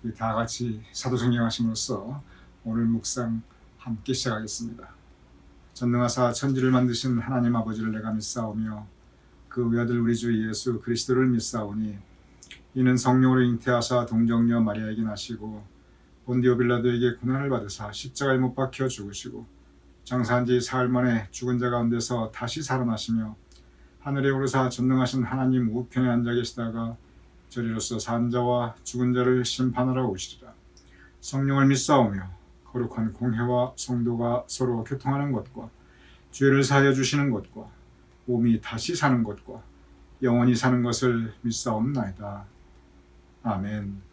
우리 다 같이 사도성경 하심으로써 오늘 묵상 함께 시작하겠습니다. 전능하사 천지를 만드신 하나님 아버지를 내가 믿사오며 그 외아들 우리 주 예수 그리스도를 믿사오니 이는 성령으로 잉태하사 동정녀 마리아에게 나시고 본디오 빌라도에게 고난을 받으사 십자가에 못 박혀 죽으시고 장사한 지 사흘 만에 죽은 자 가운데서 다시 살아나시며 하늘에 오르사 전능하신 하나님 우편에 앉아 계시다가 저리로서 산 자와 죽은 자를 심판하러 오시리라. 성령을 믿사오며 거룩한 공회와 성도가 서로 교통하는 것과 죄를 사하여 주시는 것과 몸이 다시 사는 것과 영원히 사는 것을 믿사옵나이다. 아멘.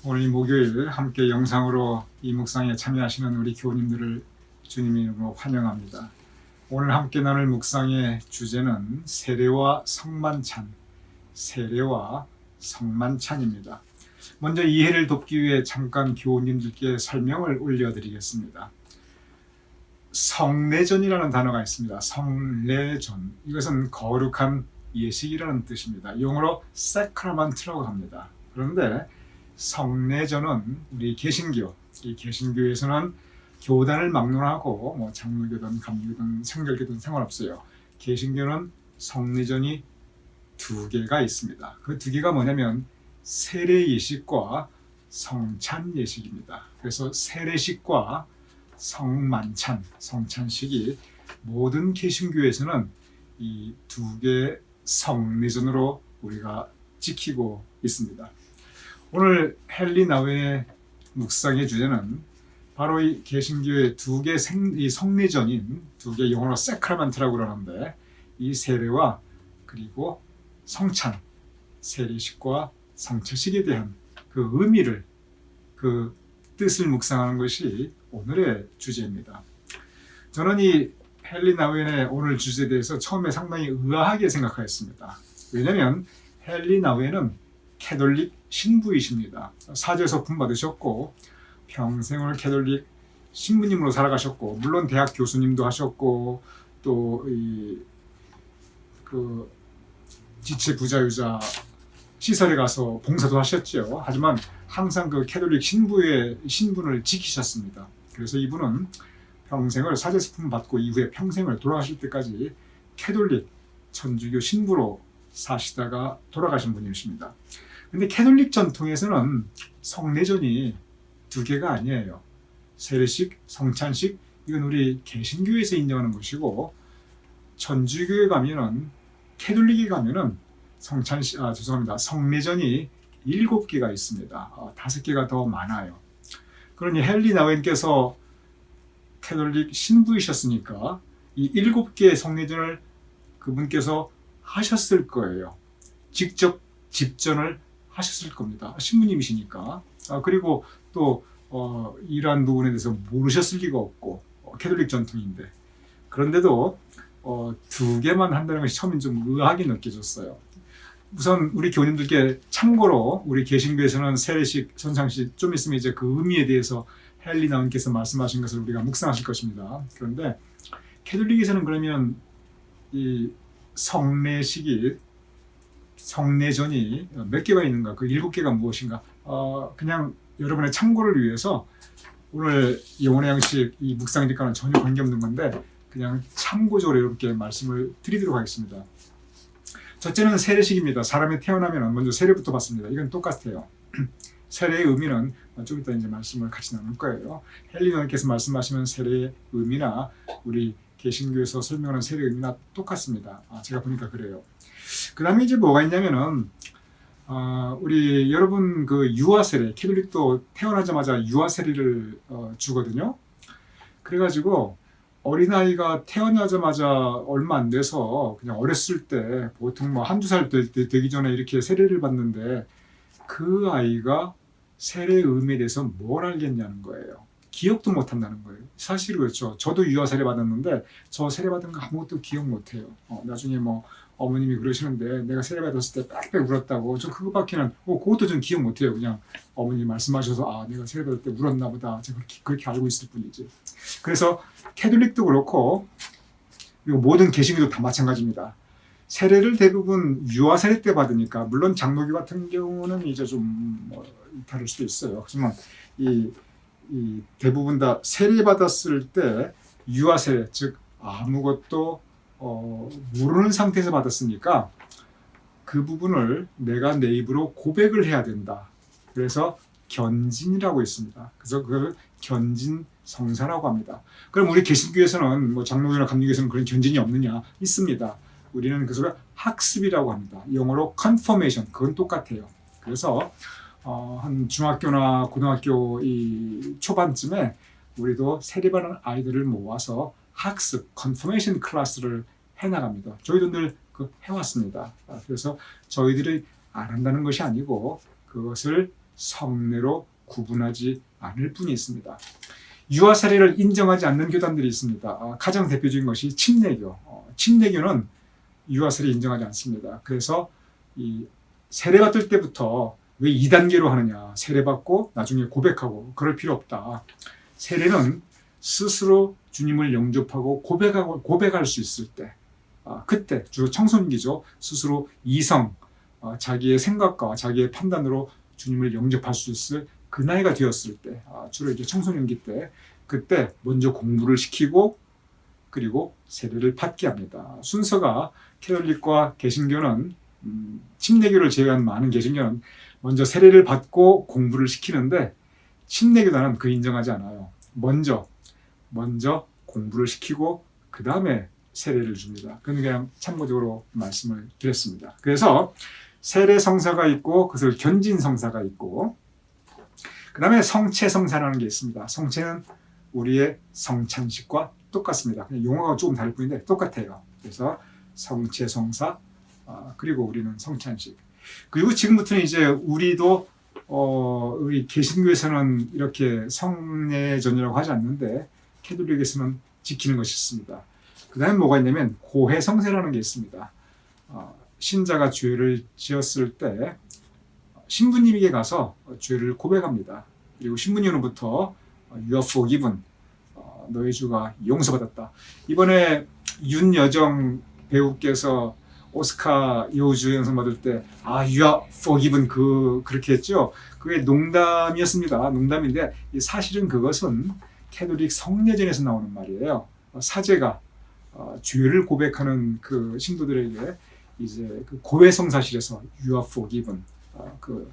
오늘 목요일 함께 영상으로 이 묵상에 참여하시는 우리 교우님들을 주님의 이름으로 환영합니다. 오늘 함께 나눌 묵상의 주제는 세례와 성만찬, 세례와 성만찬입니다. 먼저 이해를 돕기 위해 잠깐 교우님들께 설명을 올려드리겠습니다. 성례전이라는 단어가 있습니다. 성례전, 이것은 거룩한 예식이라는 뜻입니다. 영어로 sacrament라고 합니다. 그런데 성례전은 우리 개신교, 이 개신교에서는 교단을 막론하고 뭐 장로교든 감리교든 성결교든 상관없어요. 개신교는 성례전이 두 개가 있습니다. 그 두 개가 뭐냐면 세례 예식과 성찬 예식입니다. 그래서 세례식과 성만찬, 성찬식이 모든 개신교에서는 이 두 개의 성례전으로 우리가 지키고 있습니다. 오늘 헨리 나우엔의 묵상의 주제는 바로 이 개신교의 두 개 성례전인 두 개 영어로 세크라멘트라고 그러는데 이 세례와 그리고 성찬, 세례식과 성찬식에 대한 그 의미를 그 뜻을 묵상하는 것이 오늘의 주제입니다. 저는 이 헨리 나우엔의 오늘 주제에 대해서 처음에 상당히 의아하게 생각하였습니다. 왜냐하면 헨리 나우엔은 캐톨릭 신부이십니다. 사제에서 분받으셨고 평생을 캐톨릭 신부님으로 살아가셨고 물론 대학 교수님도 하셨고 또 그 지체 부자유자 시설에 가서 봉사도 하셨죠. 하지만 항상 그 캐톨릭 신부의 신분을 지키셨습니다. 그래서 이분은 평생을 사제스품 받고 이후에 평생을 돌아가실 때까지 캐톨릭 천주교 신부로 사시다가 돌아가신 분이십니다. 근데 캐톨릭 전통에서는 성례전이 두 개가 아니에요. 세례식, 성찬식 이건 우리 개신교에서 인정하는 것이고 천주교에 가면은 캐톨릭에 가면은 성례전이 7개가 있습니다. 5개가 더 많아요. 그러니 헨리 나우엔께서 캐톨릭 신부이셨으니까 이 7개의 성례전을 그분께서 하셨을 거예요. 직접 집전을 하셨을 겁니다. 신부님이시니까. 그리고 또 이러한 부분에 대해서 모르셨을 리가 없고 캐톨릭 전통인데 그런데도 두 개만 한다는 것이 처음엔 좀 의아하게 느껴졌어요. 우선 우리 교우님들께 참고로 우리 개신교에서는 세례식, 선상식 좀 있으면 이제 그 의미에 대해서 헨리 나우엔께서 말씀하신 것을 우리가 묵상하실 것입니다. 그런데 캐톨릭에서는 그러면 이 성례식이 성례전이 몇 개가 있는가? 그 7개가 무엇인가? 그냥 여러분의 참고를 위해서 오늘 영혼의 양식 이 묵상직과는 전혀 관계없는 건데 그냥 참고적으로 이렇게 말씀을 드리도록 하겠습니다. 첫째는 세례식입니다. 사람이 태어나면 먼저 세례부터 받습니다. 이건 똑같아요. 세례의 의미는 좀 이따 이제 말씀을 같이 나눌 거예요. 헨리 나우엔께서 말씀하시는 세례의 의미나 우리 개신교에서 설명하는 세례의 의미나 똑같습니다. 제가 보니까 그래요. 그 다음에 이제 뭐가 있냐면은 우리 여러분 그 유아 세례, 캐톨릭도 태어나자마자 유아 세례를 주거든요. 그래가지고 어린아이가 태어나자마자 얼마 안 돼서 그냥 어렸을 때 보통 뭐 한두 살 되기 전에 이렇게 세례를 받는데 그 아이가 세례의 의미에 대해서 뭘 알겠냐는 거예요. 기억도 못 한다는 거예요. 사실 그렇죠. 저도 유아 세례 받았는데 저 세례 받은 거 아무것도 기억 못 해요. 나중에 뭐 어머님이 그러시는데 내가 세례 받았을 때 빽빽 울었다고. 저 그거밖에는 그것도 좀 기억 못 해요. 그냥 어머님이 말씀하셔서 내가 세례 받을 때 울었나 보다. 제가 그렇게 알고 있을 뿐이지. 그래서 캐톨릭도 그렇고 그리고 모든 개신교도 다 마찬가지입니다. 세례를 대부분 유아 세례 때 받으니까 물론 장로교 같은 경우는 이제 좀 다를 수도 있어요. 하지만 이 대부분 다 세례 받았을 때 유아 세례 즉 아무것도 모르는 상태에서 받았으니까 그 부분을 내가 내 입으로 고백을 해야 된다. 그래서 견진이라고 있습니다. 그래서 그걸 견진 성사라고 합니다. 그럼 우리 개신교에서는 뭐 장로교나 감리교에서는 그런 견진이 없느냐? 있습니다. 우리는 그것을 학습이라고 합니다. 영어로 confirmation. 그건 똑같아요. 그래서 한 중학교나 고등학교 이 초반쯤에 우리도 세례받는 아이들을 모아서 학습, confirmation 클래스를 해나갑니다. 저희도 늘 해왔습니다. 그래서 저희들이 안 한다는 것이 아니고 그것을 성례로 구분하지 않을 뿐이 있습니다. 유아 세례를 인정하지 않는 교단들이 있습니다. 가장 대표적인 것이 침례교. 침례교는 유아 세례 인정하지 않습니다. 그래서 이 세례 받을 때부터 왜 2단계로 하느냐? 세례 받고 나중에 고백하고 그럴 필요 없다. 세례는 스스로 주님을 영접하고 고백할 수 있을 때, 그때 주로 청소년기죠. 스스로 이성, 자기의 생각과 자기의 판단으로 주님을 영접할 수 있을 그 나이가 되었을 때, 주로 이제 청소년기 때 그때 먼저 공부를 시키고 그리고 세례를 받게 합니다. 순서가 캐톨릭과 개신교는 침례교를 제외한 많은 개신교는 먼저 세례를 받고 공부를 시키는데 침례교단은 그 인정하지 않아요. 먼저 공부를 시키고 그 다음에 세례를 줍니다. 그건 그냥 참고적으로 말씀을 드렸습니다. 그래서 세례 성사가 있고 그것을 견진 성사가 있고 그 다음에 성체 성사라는 게 있습니다. 성체는 우리의 성찬식과 똑같습니다. 그냥 용어가 조금 다를 뿐인데 똑같아요. 그래서 성체 성사 그리고 우리는 성찬식. 그리고 지금부터는 이제 우리도 우리 개신교에서는 이렇게 성례전이라고 하지 않는데 캐톨릭에서는 지키는 것이 있습니다. 그 다음에 뭐가 있냐면 고해성세라는 게 있습니다. 신자가 죄를 지었을 때 신부님에게 가서 죄를 고백합니다. 그리고 신부님으로부터 You are forgiven, 너의 죄가 용서받았다. 이번에 윤여정 배우께서 오스카 여우주연상 받을 때 You are forgiven 그렇게 했죠. 그게 농담이었습니다. 농담인데 사실은 그것은 캐톨릭 성례전에서 나오는 말이에요. 사제가 죄를 고백하는 그 신부들에게 이제 그 고해성사실에서 You are forgiven, 그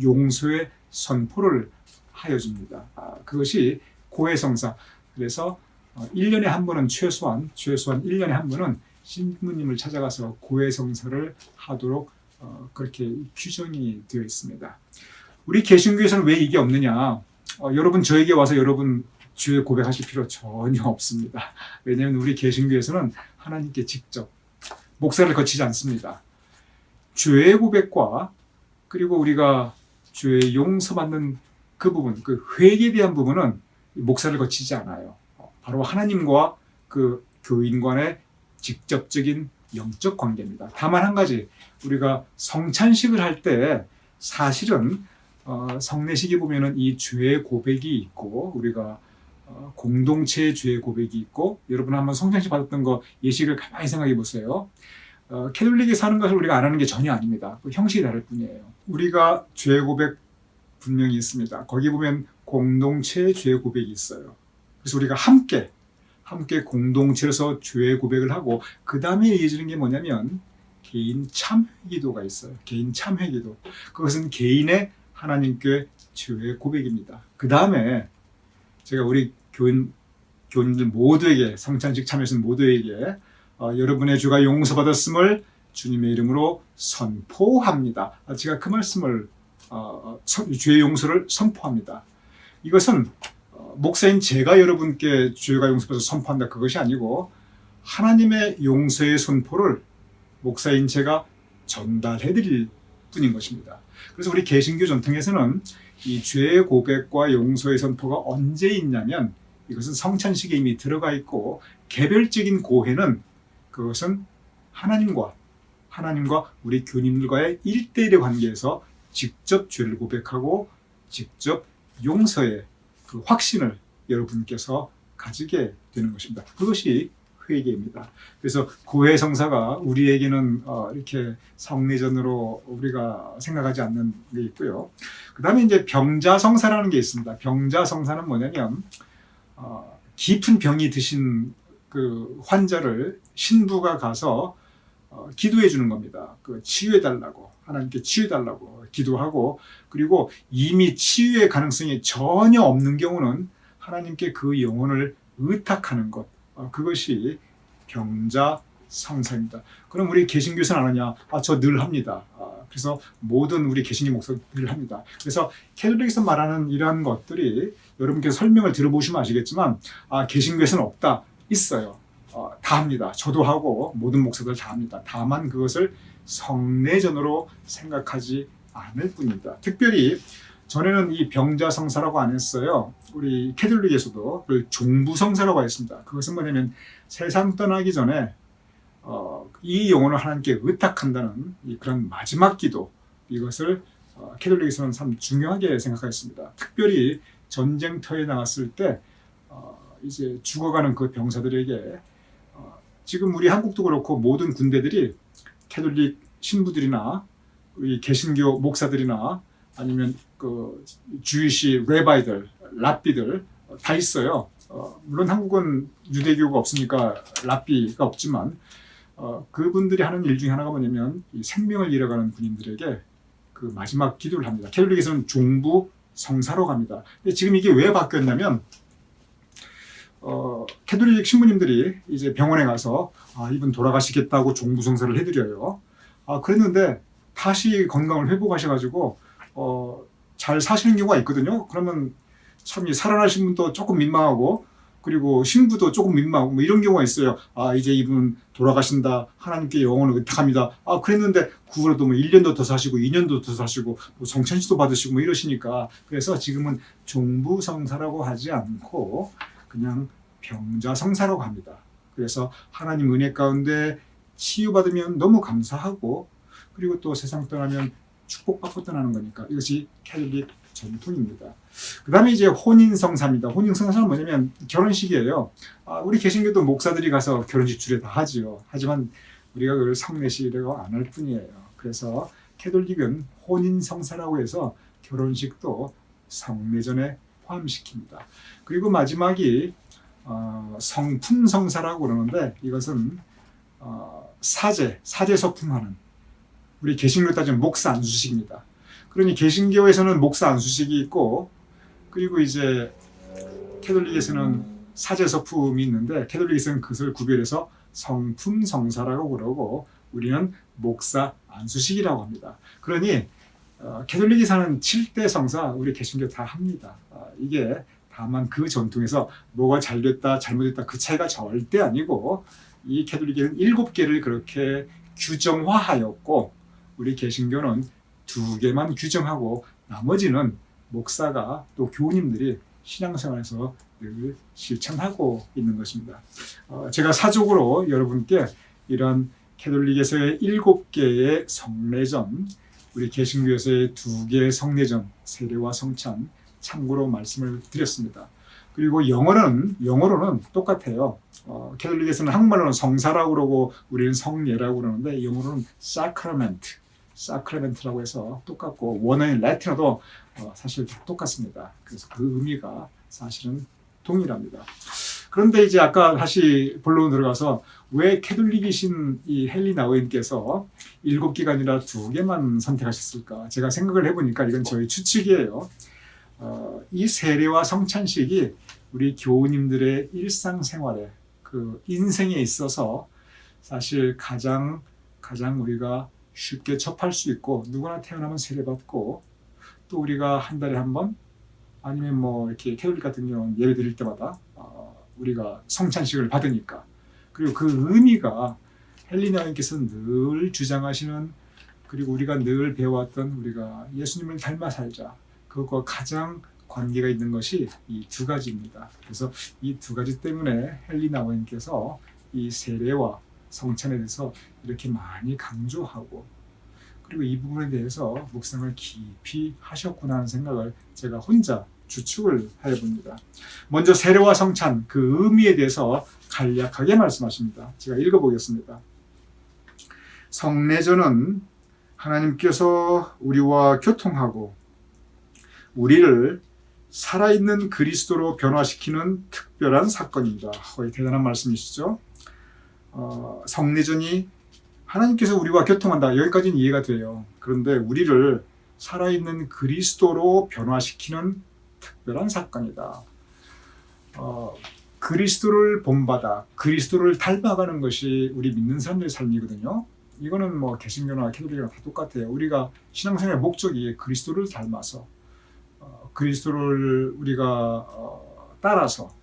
용서의 선포를 하여줍니다. 그것이 고해성사. 그래서 1년에 한 번은 최소한 1년에 한 번은 신부님을 찾아가서 고해성사를 하도록 그렇게 규정이 되어 있습니다. 우리 개신교에서는 왜 이게 없느냐? 여러분 저에게 와서 여러분 죄 고백하실 필요 전혀 없습니다. 왜냐하면 우리 개신교에서는 하나님께 직접 목사를 거치지 않습니다. 죄의 고백과 그리고 우리가 죄의 용서받는 그 부분, 그 회개에 대한 부분은 목사를 거치지 않아요. 바로 하나님과 그 교인 간의 직접적인 영적 관계입니다. 다만 한 가지, 우리가 성찬식을 할 때 사실은 성례식에 보면은 이 죄의 고백이 있고 우리가 공동체의 죄의 고백이 있고, 여러분 한번 성찬식 받았던 거 예식을 가만히 생각해 보세요. 캐톨릭에서 하는 것을 우리가 안 하는 게 전혀 아닙니다. 그 형식이 다를 뿐이에요. 우리가 죄의 고백 분명히 있습니다. 거기 보면 공동체의 죄의 고백이 있어요. 그래서 우리가 함께 공동체에서 죄의 고백을 하고 그 다음에 이어지는 게 뭐냐면 개인 참회기도가 있어요. 개인 참회기도. 그것은 개인의 하나님께 죄의 고백입니다. 그 다음에 제가 우리 교인들 모두에게, 성찬식 참여하신 모두에게 여러분의 죄가 용서받았음을 주님의 이름으로 선포합니다. 제가 그 말씀을 죄의 용서를 선포합니다. 이것은 목사인 제가 여러분께 죄가 용서받아서 선포한다 그것이 아니고 하나님의 용서의 선포를 목사인 제가 전달해드릴 뿐인 것입니다. 그래서 우리 개신교 전통에서는 이 죄의 고백과 용서의 선포가 언제 있냐면 이것은 성찬식에 이미 들어가 있고, 개별적인 고해는 그것은 하나님과 우리 교인들과의 1대1의 관계에서 직접 죄를 고백하고 직접 용서의 그 확신을 여러분께서 가지게 되는 것입니다. 그것이 회개입니다. 그래서 고해성사가 우리에게는 이렇게 성례전으로 우리가 생각하지 않는 게 있고요. 그 다음에 이제 병자성사라는 게 있습니다. 병자성사는 뭐냐면 깊은 병이 드신 그 환자를 신부가 가서 기도해 주는 겁니다. 그 치유해 달라고, 하나님께 치유해 달라고 기도하고, 그리고 이미 치유의 가능성이 전혀 없는 경우는 하나님께 그 영혼을 의탁하는 것, 그것이 병자성사입니다. 그럼 우리 개신교에서는 안 하냐? 저 늘 합니다. 그래서 모든 우리 개신교 목사 늘 합니다. 그래서 캐톨릭에서 말하는 이러한 것들이 여러분께서 설명을 들어보시면 아시겠지만 개신교에서는 없다. 있어요. 다 합니다. 저도 하고 모든 목사들 다 합니다. 다만 그것을 성례전으로 생각하지 않을 뿐입니다. 특별히 전에는 이 병자성사라고 안 했어요. 우리 캐톨릭에서도 그걸 종부성사라고 했습니다. 그것은 뭐냐면 세상 떠나기 전에 이 영혼을 하나님께 의탁한다는 그런 마지막 기도, 이것을 캐톨릭에서는 참 중요하게 생각했습니다. 특별히 전쟁터에 나갔을 때 이제 죽어가는 그 병사들에게 지금 우리 한국도 그렇고 모든 군대들이 캐톨릭 신부들이나 우리 개신교 목사들이나 아니면 그 주이시 레바이들, 랍비들, 다 있어요. 물론 한국은 유대교가 없으니까 랍비가 없지만 그분들이 하는 일 중에 하나가 뭐냐면 이 생명을 잃어가는 군인들에게 그 마지막 기도를 합니다. 캐톨릭에서는 종부 성사로 갑니다. 근데 지금 이게 왜 바뀌었냐면 캐톨릭 신부님들이 이제 병원에 가서 이분 돌아가시겠다고 종부 성사를 해드려요. 그랬는데 다시 건강을 회복하셔가지고 잘 사시는 경우가 있거든요. 그러면 참 살아나신 분도 조금 민망하고 그리고 신부도 조금 민망하고 뭐 이런 경우가 있어요. 이제 이분 돌아가신다. 하나님께 영혼을 의탁합니다. 그랬는데 그 후로도 뭐 1년도 더 사시고 2년도 더 사시고 뭐 성천시도 받으시고 뭐 이러시니까 그래서 지금은 종부성사라고 하지 않고 그냥 병자성사라고 합니다. 그래서 하나님 은혜 가운데 치유받으면 너무 감사하고 그리고 또 세상 떠나면 축복받고 떠나는 거니까 이것이 캐톨릭 전통입니다. 그 다음에 이제 혼인성사입니다. 혼인성사는 뭐냐면 결혼식이에요. 우리 개신교도 목사들이 가서 결혼식 주례 다 하지요. 하지만 우리가 그걸 성례식이라고 안 할 뿐이에요. 그래서 캐톨릭은 혼인성사라고 해서 결혼식도 성례전에 포함시킵니다. 그리고 마지막이 성품성사라고 그러는데 이것은 사제 서품하는 우리 개신교 따지면 목사 안수식입니다. 그러니 개신교에서는 목사 안수식이 있고 그리고 이제 캐톨릭에서는 사제 서품이 있는데 캐톨릭에서는 그것을 구별해서 성품성사라고 그러고 우리는 목사 안수식이라고 합니다. 그러니 캐톨릭에서는 7대 성사 우리 개신교 다 합니다. 이게 다만 그 전통에서 뭐가 잘됐다 잘못됐다 그 차이가 절대 아니고 이 캐톨릭에는 7개를 그렇게 규정화하였고 우리 개신교는 2개만 규정하고 나머지는 목사가 또 교우님들이 신앙생활에서 늘 실천하고 있는 것입니다. 제가 사적으로 여러분께 이런 캐톨릭에서의 7개의 성례전, 우리 개신교에서의 2개의 성례전, 세례와 성찬 참고로 말씀을 드렸습니다. 그리고 영어로는 똑같아요. 캐톨릭에서는 한국말로는 성사라고 그러고 우리는 성례라고 그러는데 영어로는 사크라멘트라고 해서 똑같고 원어인 라틴어도 사실 똑같습니다. 그래서 그 의미가 사실은 동일합니다. 그런데 이제 아까 다시 본론 들어가서 왜 캐톨릭이신 이 헬리나 의원께서 7개가 아니라 2개만 선택하셨을까? 제가 생각을 해보니까 이건 저희 추측이에요. 이 세례와 성찬식이 우리 교우님들의 일상생활에 그 인생에 있어서 사실 가장 우리가 쉽게 접할 수 있고 누구나 태어나면 세례받고 또 우리가 한 달에 한 번 아니면 뭐 이렇게 캐톨릭 같은 경우는 예배 드릴 때마다 우리가 성찬식을 받으니까 그리고 그 의미가 헬리나님께서 늘 주장하시는 그리고 우리가 늘 배워왔던 우리가 예수님을 닮아 살자 그것과 가장 관계가 있는 것이 이 2가지입니다. 그래서 이 2가지 때문에 헬리나 원님께서 이 세례와 성찬에 대해서 이렇게 많이 강조하고 그리고 이 부분에 대해서 묵상을 깊이 하셨구나 하는 생각을 제가 혼자 추측을 해봅니다. 먼저 세례와 성찬 그 의미에 대해서 간략하게 말씀하십니다. 제가 읽어보겠습니다. 성례전은 하나님께서 우리와 교통하고 우리를 살아있는 그리스도로 변화시키는 특별한 사건입니다. 대단한 말씀이시죠? 성례전이 하나님께서 우리와 교통한다. 여기까지는 이해가 돼요. 그런데 우리를 살아있는 그리스도로 변화시키는 특별한 사건이다. 그리스도를 본받아 그리스도를 닮아가는 것이 우리 믿는 사람들의 삶이거든요. 이거는 뭐 개신교나 캐톨릭이랑 다 똑같아요. 우리가 신앙생활의 목적이 그리스도를 닮아서 그리스도를 우리가 따라서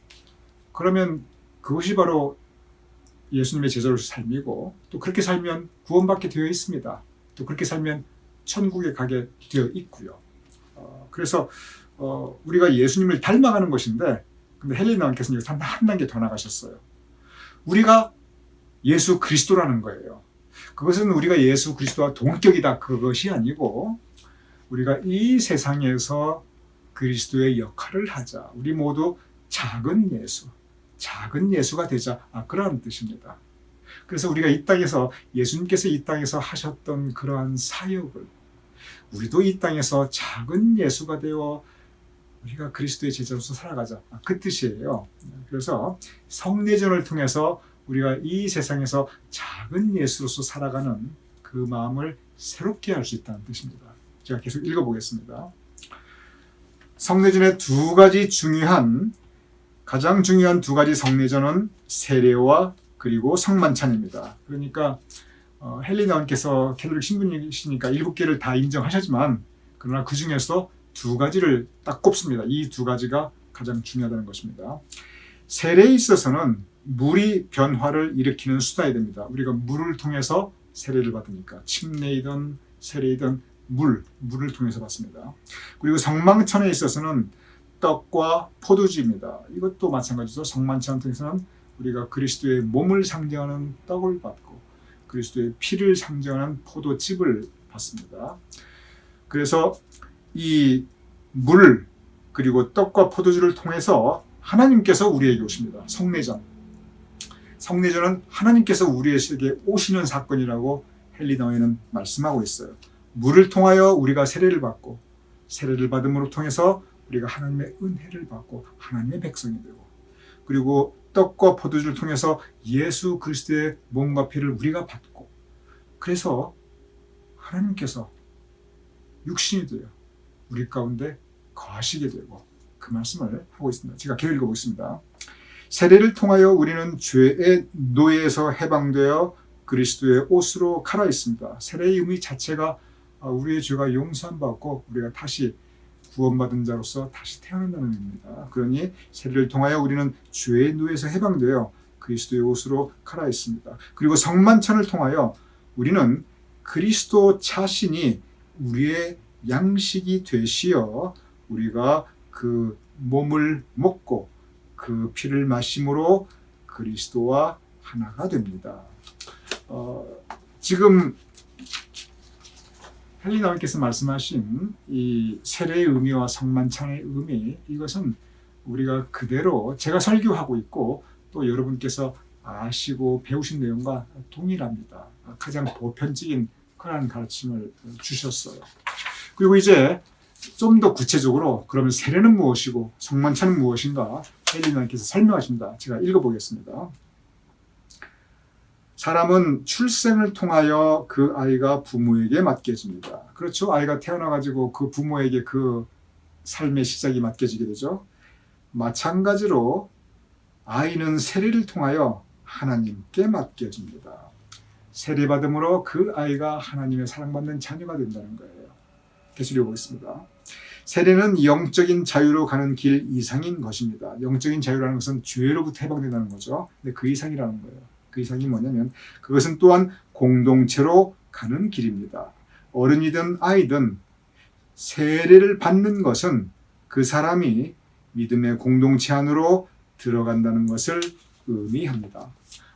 그러면 그것이 바로 예수님의 제자로서 삶이고 또 그렇게 살면 구원받게 되어 있습니다. 또 그렇게 살면 천국에 가게 되어 있고요. 그래서 우리가 예수님을 닮아가는 것인데 근데 헬리나님께서는 한 단계 더 나가셨어요. 우리가 예수 그리스도라는 거예요. 그것은 우리가 예수 그리스도와 동격이다 그것이 아니고 우리가 이 세상에서 그리스도의 역할을 하자. 우리 모두 작은 예수가 되자. 그러한 뜻입니다. 그래서 우리가 이 땅에서 예수님께서 이 땅에서 하셨던 그러한 사역을 우리도 이 땅에서 작은 예수가 되어 우리가 그리스도의 제자로서 살아가자. 그 뜻이에요. 그래서 성례전을 통해서 우리가 이 세상에서 작은 예수로서 살아가는 그 마음을 새롭게 할 수 있다는 뜻입니다. 제가 계속 읽어보겠습니다. 성례전의 가장 중요한 두 가지 성례전은 세례와 그리고 성만찬입니다. 그러니까 헨리 나원께서 캐톨릭 신분이시니까 7개를 다 인정하셨지만 그러나 그 중에서 두 가지를 딱 꼽습니다. 이 두 가지가 가장 중요하다는 것입니다. 세례에 있어서는 물이 변화를 일으키는 수단이 됩니다. 우리가 물을 통해서 세례를 받으니까 침례이든 세례이든 물을 통해서 받습니다. 그리고 성만찬에 있어서는 떡과 포도주입니다. 이것도 마찬가지죠. 성만찬 통해서는 우리가 그리스도의 몸을 상징하는 떡을 받고 그리스도의 피를 상징하는 포도즙을 받습니다. 그래서 이 물 그리고 떡과 포도주를 통해서 하나님께서 우리에게 오십니다. 성례전은 하나님께서 우리에게 오시는 사건이라고 헨리 나우에는 말씀하고 있어요. 물을 통하여 우리가 세례를 받고 세례를 받음으로 통해서 우리가 하나님의 은혜를 받고 하나님의 백성이 되고 그리고 떡과 포도주를 통해서 예수 그리스도의 몸과 피를 우리가 받고 그래서 하나님께서 육신이 되어 우리 가운데 거하시게 되고 그 말씀을 하고 있습니다. 제가 계속 읽어보겠습니다. 세례를 통하여 우리는 죄의 노예에서 해방되어 그리스도의 옷으로 갈아 있습니다. 세례의 의미 자체가 우리의 죄가 용서받고 우리가 다시 구원받은 자로서 다시 태어난다는 의미입니다. 그러니 세례를 통하여 우리는 죄의 노예에서 해방되어 그리스도의 옷으로 갈아 있습니다. 그리고 성만찬을 통하여 우리는 그리스도 자신이 우리의 양식이 되시어 우리가 그 몸을 먹고 그 피를 마심으로 그리스도와 하나가 됩니다. 지금 헨리 나우께서 말씀하신 이 세례의 의미와 성만찬의 의미 이것은 우리가 그대로 제가 설교하고 있고 또 여러분께서 아시고 배우신 내용과 동일합니다. 가장 보편적인 그런 가르침을 주셨어요. 그리고 이제 좀 더 구체적으로 그러면 세례는 무엇이고 성만찬은 무엇인가 헨리 나우께서 설명하십니다. 제가 읽어보겠습니다. 사람은 출생을 통하여 그 아이가 부모에게 맡겨집니다. 그렇죠. 아이가 태어나가지고 그 부모에게 그 삶의 시작이 맡겨지게 되죠. 마찬가지로 아이는 세례를 통하여 하나님께 맡겨집니다. 세례받음으로 그 아이가 하나님의 사랑받는 자녀가 된다는 거예요. 계속 읽어보겠습니다. 세례는 영적인 자유로 가는 길 이상인 것입니다. 영적인 자유라는 것은 죄로부터 해방된다는 거죠. 근데 그 이상이라는 거예요. 그 이상이 뭐냐면 그것은 또한 공동체로 가는 길입니다. 어른이든 아이든 세례를 받는 것은 그 사람이 믿음의 공동체 안으로 들어간다는 것을 의미합니다.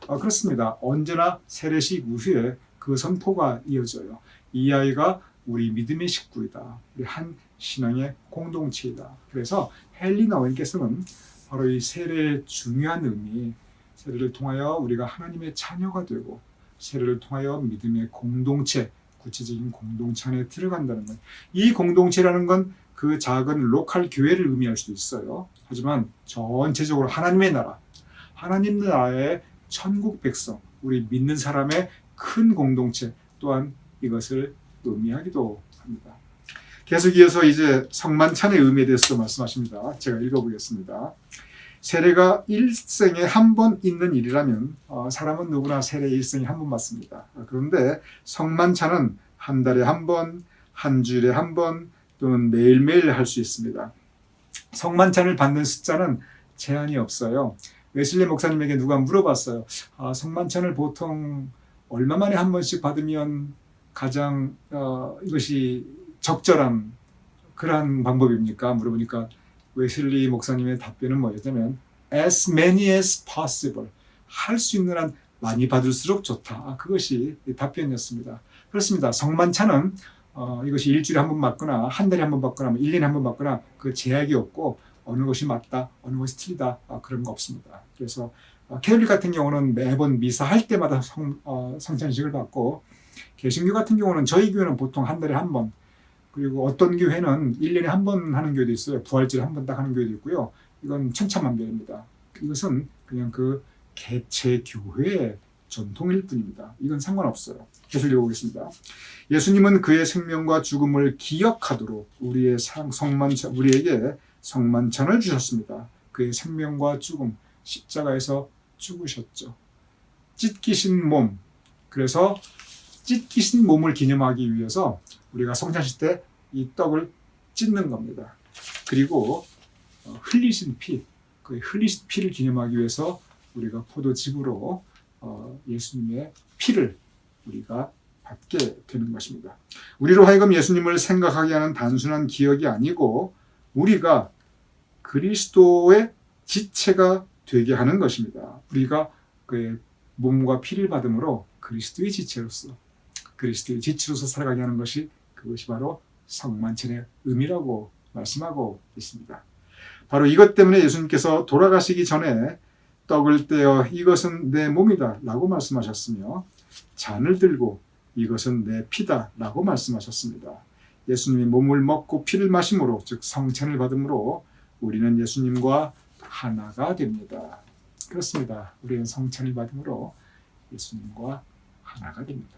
그렇습니다. 언제나 세례식 이후에 그 선포가 이어져요. 이 아이가 우리 믿음의 식구이다. 우리 한 신앙의 공동체이다. 그래서 헨리 나우께서는 바로 이 세례의 중요한 의미, 세례를 통하여 우리가 하나님의 자녀가 되고 세례를 통하여 믿음의 공동체, 구체적인 공동체 안에 들어간다는 것. 이 공동체라는 건 그 작은 로컬 교회를 의미할 수도 있어요. 하지만 전체적으로 하나님의 나라, 하나님 나라의 천국 백성, 우리 믿는 사람의 큰 공동체 또한 이것을 의미하기도 합니다. 계속 이어서 이제 성만찬의 의미에 대해서도 말씀하십니다. 제가 읽어보겠습니다. 세례가 일생에 한 번 있는 일이라면 사람은 누구나 세례 일생에 한 번 맞습니다. 그런데 성만찬은 한 달에 한 번, 한 주일에 한 번 또는 매일매일 할 수 있습니다. 성만찬을 받는 숫자는 제한이 없어요. 웨슬리 목사님에게 누가 물어봤어요. 성만찬을 보통 얼마 만에 한 번씩 받으면 가장 이것이 적절한 그러한 방법입니까? 물어보니까 웨슬리 목사님의 답변은 뭐였냐면 as many as possible, 할 수 있는 한 많이 받을수록 좋다. 그것이 답변이었습니다. 그렇습니다. 성만찬은 이것이 일주일에 한 번 받거나 한 달에 한 번 받거나 1년에 한 번 받거나 그 제약이 없고 어느 것이 맞다, 어느 것이 틀리다 그런 거 없습니다. 그래서 캐톨릭 같은 경우는 매번 미사 할 때마다 성찬식을 받고 개신교 같은 경우는 저희 교회는 보통 한 달에 한 번 그리고 어떤 교회는 1년에 한 번 하는 교회도 있어요. 부활절 한 번 딱 하는 교회도 있고요. 이건 천차만별입니다. 이것은 그냥 그 개체 교회의 전통일 뿐입니다. 이건 상관없어요. 계속 읽어보겠습니다. 예수님은 그의 생명과 죽음을 기억하도록 우리에게 성만찬을 주셨습니다. 그의 생명과 죽음, 십자가에서 죽으셨죠. 찢기신 몸, 그래서 찢기신 몸을 기념하기 위해서 우리가 성찬식 때 이 떡을 찢는 겁니다. 그리고 흘리신 피, 그 흘리신 피를 기념하기 위해서 우리가 포도즙으로 예수님의 피를 우리가 받게 되는 것입니다. 우리로 하여금 예수님을 생각하게 하는 단순한 기억이 아니고 우리가 그리스도의 지체가 되게 하는 것입니다. 우리가 그의 몸과 피를 받음으로 그리스도의 지체로서 살아가게 하는 것이 그것이 바로 성만찬의 의미라고 말씀하고 있습니다. 바로 이것 때문에 예수님께서 돌아가시기 전에 떡을 떼어 이것은 내 몸이다 라고 말씀하셨으며 잔을 들고 이것은 내 피다 라고 말씀하셨습니다. 예수님이 몸을 먹고 피를 마심으로 즉 성찬을 받음으로 우리는 예수님과 하나가 됩니다. 그렇습니다. 우리는 성찬을 받음으로 예수님과 하나가 됩니다.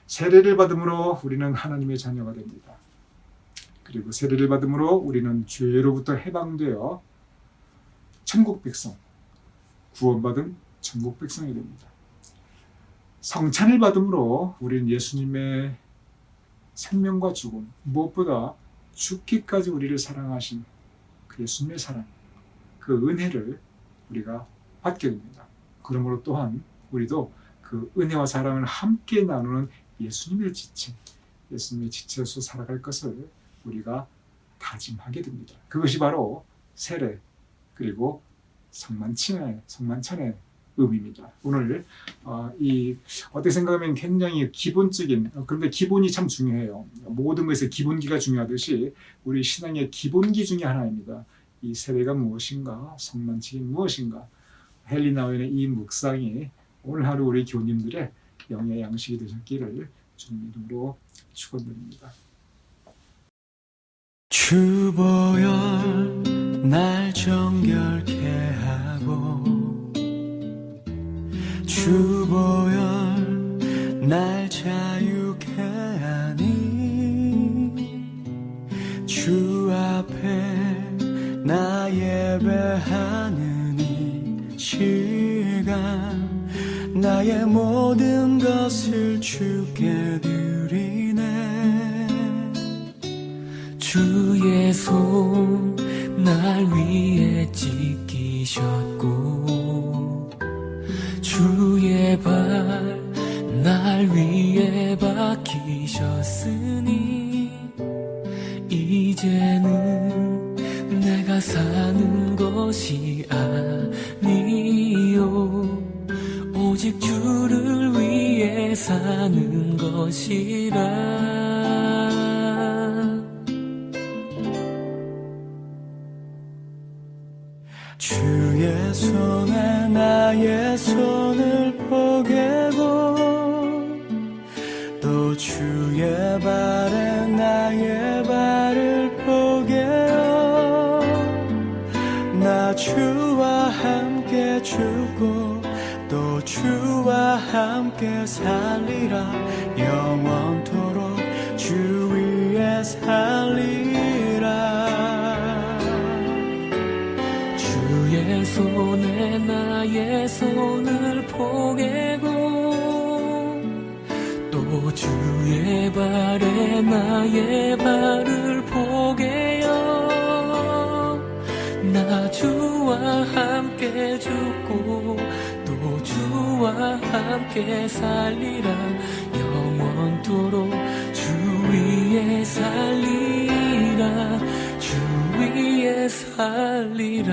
세례를 받음으로 우리는 하나님의 자녀가 됩니다. 그리고 세례를 받음으로 우리는 죄로부터 해방되어 천국 백성, 구원받은 천국 백성이 됩니다. 성찬을 받음으로 우리는 예수님의 생명과 죽음, 무엇보다 죽기까지 우리를 사랑하신 그 예수님의 사랑, 그 은혜를 우리가 받게 됩니다. 그러므로 또한 우리도 그 은혜와 사랑을 함께 나누는 예수님의 지체로서 살아갈 것을 우리가 다짐하게 됩니다. 그것이 바로 세례 그리고 성만찬의 의미입니다. 오늘 어떻게 생각하면 굉장히 기본적인, 그런데 기본이 참 중요해요. 모든 것의 기본기가 중요하듯이 우리 신앙의 기본기 중에 하나입니다. 이 세례가 무엇인가, 성만찬이 무엇인가, 헬리나우의 이 묵상이 오늘 하루 우리 교우님들의 영의 양식이 되셨기를 주님 이름으로 축원드립니다. 주보혈 날 정결케 하고 주보혈 날 자유케 하니 주 앞에 나 예배하는 이 시간 나의 모든 것을 주께 드리네. 주의 손 날 위에 찢기셨고 주의 발 날 위에 박히셨으니 이제는 내가 사는 것이 아니요 오직 주를 위해 사는 것이라. 주의 손에 나의 손을 포개고 또 주의 발에 나의 발을 포개어 나 주와 함께 죽고 또 주와 함께 살리라. 영원토록 주 위에 살리라. 주의 손에 나의 손을 포개고 또 주의 발에 나의 발을 포개어 나 주와 함께 죽고 또 주와 함께 살리라. 영원토록 주 위에 살리라. 주 위에 살리라.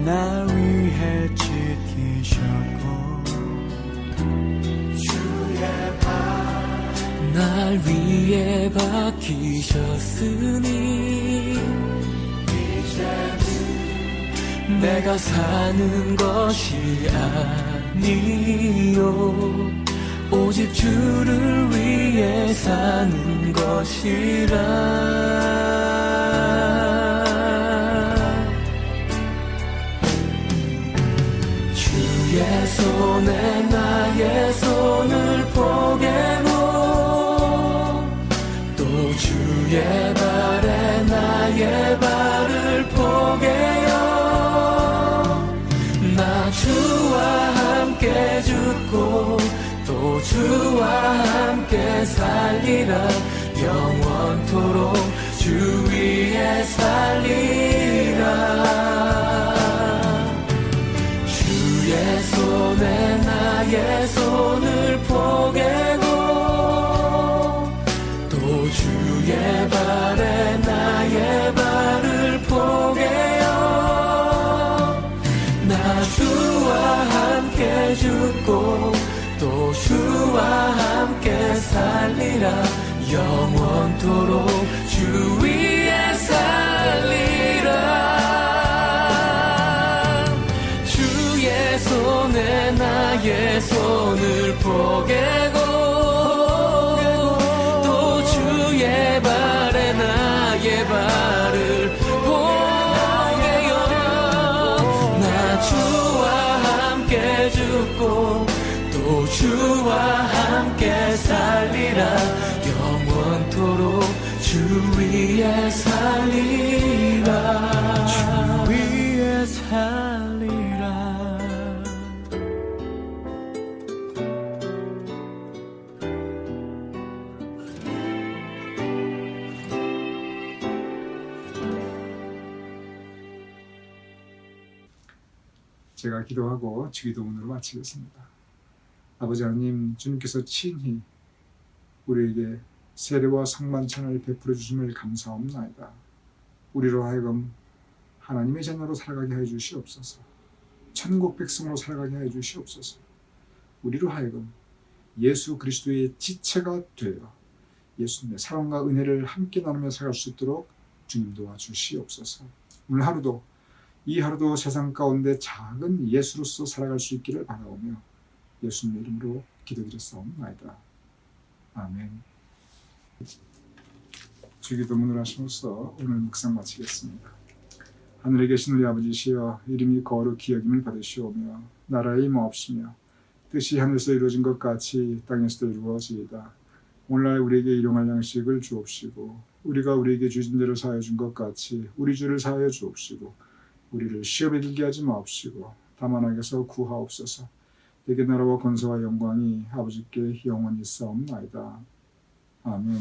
날 위에 박히셨으니 내가 사는 것이 아니요 오직 주를 위해 사는 것이라. 주의 손에 나의 손을 포개고 또 주의 발에 나의 발을 포개요. 나 주와 함께 죽고 또 주와 함께 살리라. 영원토록 주 위에 살리라. 주의 손에 나의 손을 포개고 또 주의 발에 나의 발을 포개요. 나 주와 함께 죽고 또 주와 함께 살리라. 영원토록 주 위에 살리라. 주의 손에 나의 손을 포개고 또 주의 발에 나의 발을 포개요. 나 주와 함께 죽고 또 주와 함께 살리라. 영원토록 주 위에 살리라. 주 위에 살리라. 제가 기도하고 주기도문으로 마치겠습니다. 아버지 하나님, 주님께서 친히 우리에게 세례와 성만찬을 베풀어 주심을 감사합나이다. 우리로 하여금 하나님의 자녀로 살아가게 해 주시옵소서. 천국 백성으로 살아가게 해 주시옵소서. 우리로 하여금 예수 그리스도의 지체가 되어 예수님의 사랑과 은혜를 함께 나누며 살아갈 수 있도록 주님 도와주시옵소서. 오늘 하루도 이 하루도 세상 가운데 작은 예수로서 살아갈 수 있기를 바라오며 예수님의 이름으로 기도드렸사옵나이다. 아멘. 주기도문을 하심으로써 오늘 묵상 마치겠습니다. 하늘에 계신 우리 아버지시여, 이름이 거룩히 여김을 받으시오며 나라의 임하옵시며 뜻이 하늘에서 이루어진 것 같이 땅에서도 이루어지이다. 오늘날 우리에게 일용할 양식을 주옵시고 우리가 우리에게 주신 대로 사하여 준 것 같이 우리 주를 사하여 주옵시고 우리를 시험에 들게 하지 마옵시고 다만 악에서 구하옵소서. 내게 나라와 권세와 영광이 아버지께 영원히 있사옵나이다. 아멘.